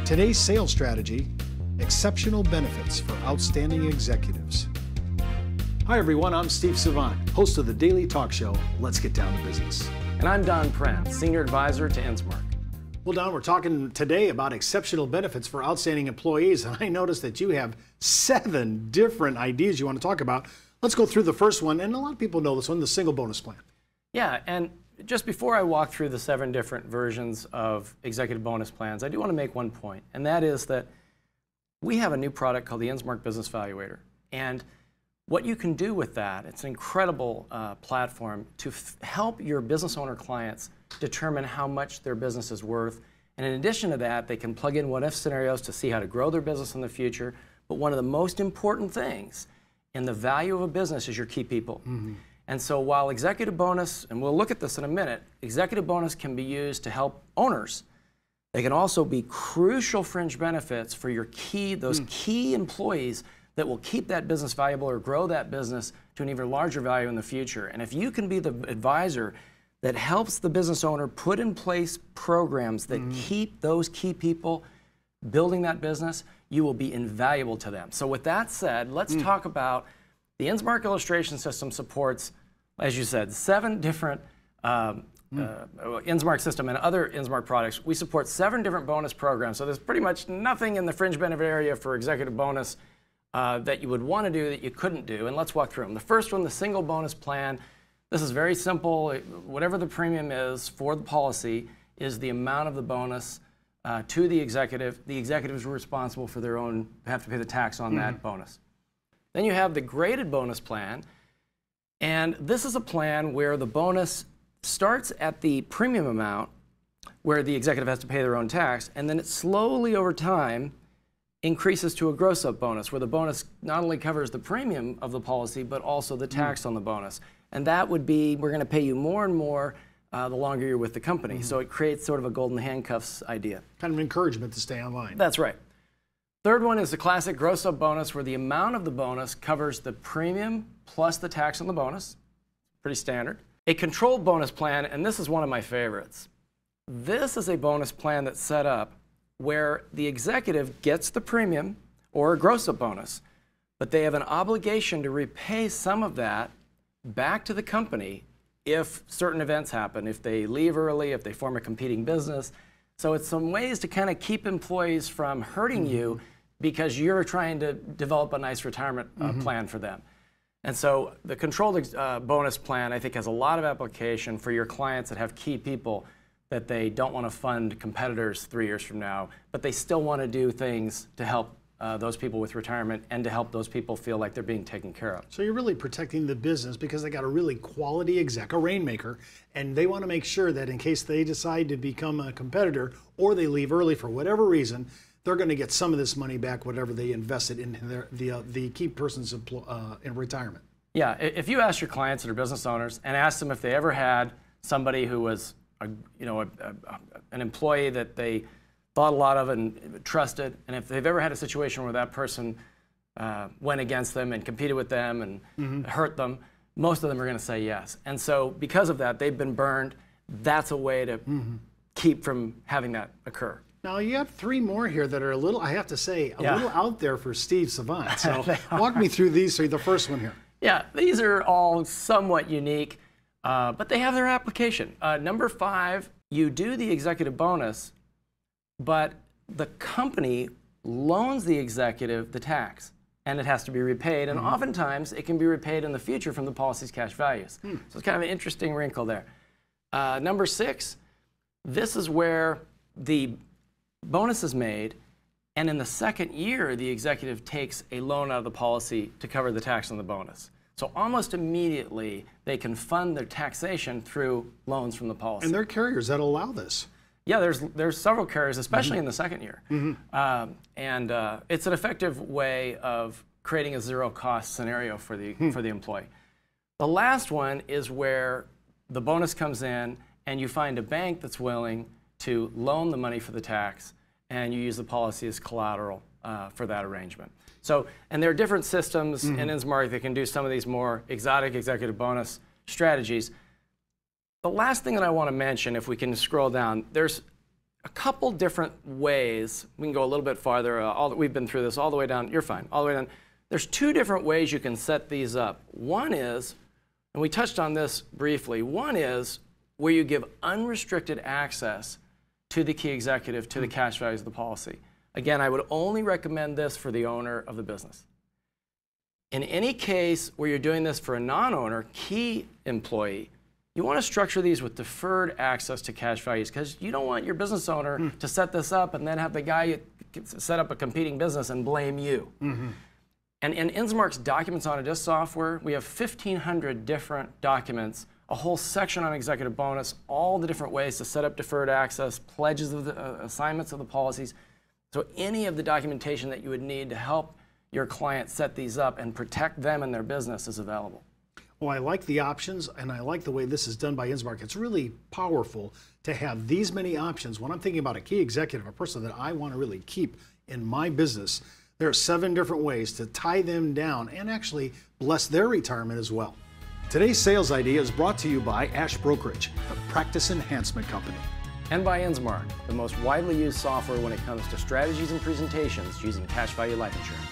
Today's sales strategy, exceptional benefits for outstanding executives. Hi everyone, I'm Steve Savant, host of the daily talk show, Let's Get Down to Business. And I'm Don Prehn, Senior Advisor to InsMark. Well, Don, we're talking today about exceptional benefits for outstanding employees, and I noticed that you have 7 different ideas you want to talk about. Let's go through the first one, and a lot of people know this one, the single bonus plan. Yeah, and just before I walk through the 7 different versions of executive bonus plans, I do want to make one point, and that is that we have a new product called the InsMark Business Valuator. And what you can do with that, it's an incredible platform to help your business owner clients determine how much their business is worth. And in addition to that, they can plug in what-if scenarios to see how to grow their business in the future. But one of the most important things in the value of a business is your key people. And so while executive bonus, and we'll look at this in a minute, executive bonus can be used to help owners. They can also be crucial fringe benefits for your those key employees that will keep that business valuable or grow that business to an even larger value in the future. And if you can be the advisor that helps the business owner put in place programs that keep those key people building that business, you will be invaluable to them. So with that said, let's talk about the InsMark Illustration System supports, as you said, 7 different InsMark system and other InsMark products. We support 7 different bonus programs. So there's pretty much nothing in the fringe benefit area for executive bonus that you would want to do that you couldn't do. And let's walk through them. The first one, the single bonus plan. This is very simple. Whatever the premium is for the policy is the amount of the bonus to the executive. The executives are responsible for their own, have to pay the tax on that bonus. Then you have the graded bonus plan, and this is a plan where the bonus starts at the premium amount where the executive has to pay their own tax, and then it slowly over time increases to a gross-up bonus where the bonus not only covers the premium of the policy but also the tax on the bonus. And that would be, we're going to pay you more and more the longer you're with the company. So it creates sort of a golden handcuffs idea. Kind of an encouragement to stay online. That's right. Third one is the classic gross-up bonus where the amount of the bonus covers the premium plus the tax on the bonus. Pretty standard. A controlled bonus plan, and this is one of my favorites. This is a bonus plan that's set up where the executive gets the premium or a gross-up bonus, but they have an obligation to repay some of that back to the company if certain events happen, if they leave early, if they form a competing business. So it's some ways to kind of keep employees from hurting you because you're trying to develop a nice retirement plan for them. And so the controlled bonus plan, I think, has a lot of application for your clients that have key people that they don't want to fund competitors 3 years from now, but they still want to do things to help those people with retirement and to help those people feel like they're being taken care of. So you're really protecting the business because they got a really quality exec, a rainmaker, and they want to make sure that in case they decide to become a competitor or they leave early for whatever reason, they're going to get some of this money back, whatever they invested in the key person's in retirement. Yeah, if you ask your clients that are business owners and ask them if they ever had somebody who was an employee that they thought a lot of and trusted, and if they've ever had a situation where that person went against them and competed with them and hurt them, most of them are going to say yes. And so because of that, they've been burned. That's a way to keep from having that occur. Now, you have 3 more here that are a little, I have to say, a little out there for Steve Savant. So walk me through these 3. The first one here. Yeah, these are all somewhat unique, but they have their application. Number 5, you do the executive bonus, but the company loans the executive the tax, and it has to be repaid. And oftentimes, it can be repaid in the future from the policy's cash values. So it's kind of an interesting wrinkle there. Number 6, this is where the bonus is made, and in the second year, the executive takes a loan out of the policy to cover the tax on the bonus. So almost immediately, they can fund their taxation through loans from the policy. And there are carriers that allow this. Yeah, there's several carriers, especially in the second year. And it's an effective way of creating a zero-cost scenario for the employee. The last one is where the bonus comes in, and you find a bank that's willing to loan the money for the tax, and you use the policy as collateral for that arrangement. So, and there are different systems in InsMark that can do some of these more exotic executive bonus strategies. The last thing that I want to mention, if we can scroll down, there's a couple different ways. We can go a little bit farther. We've been through this all the way down. You're fine. All the way down. There's two different ways you can set these up. One is, and we touched on this briefly, one is where you give unrestricted access to the key executive to the cash values of the policy. Again, I would only recommend this for the owner of the business. In any case where you're doing this for a non-owner, key employee, you want to structure these with deferred access to cash values because you don't want your business owner to set this up and then have the guy set up a competing business and blame you. And in InsMark's Documents on a Disk software, we have 1,500 different documents, a whole section on executive bonus, all the different ways to set up deferred access, pledges of the assignments of the policies. So any of the documentation that you would need to help your client set these up and protect them and their business is available. Well, I like the options, and I like the way this is done by InsMark. It's really powerful to have these many options. When I'm thinking about a key executive, a person that I want to really keep in my business, there are 7 different ways to tie them down and actually bless their retirement as well. Today's sales idea is brought to you by Ash Brokerage, the practice enhancement company. And by InsMark, the most widely used software when it comes to strategies and presentations using cash value life insurance.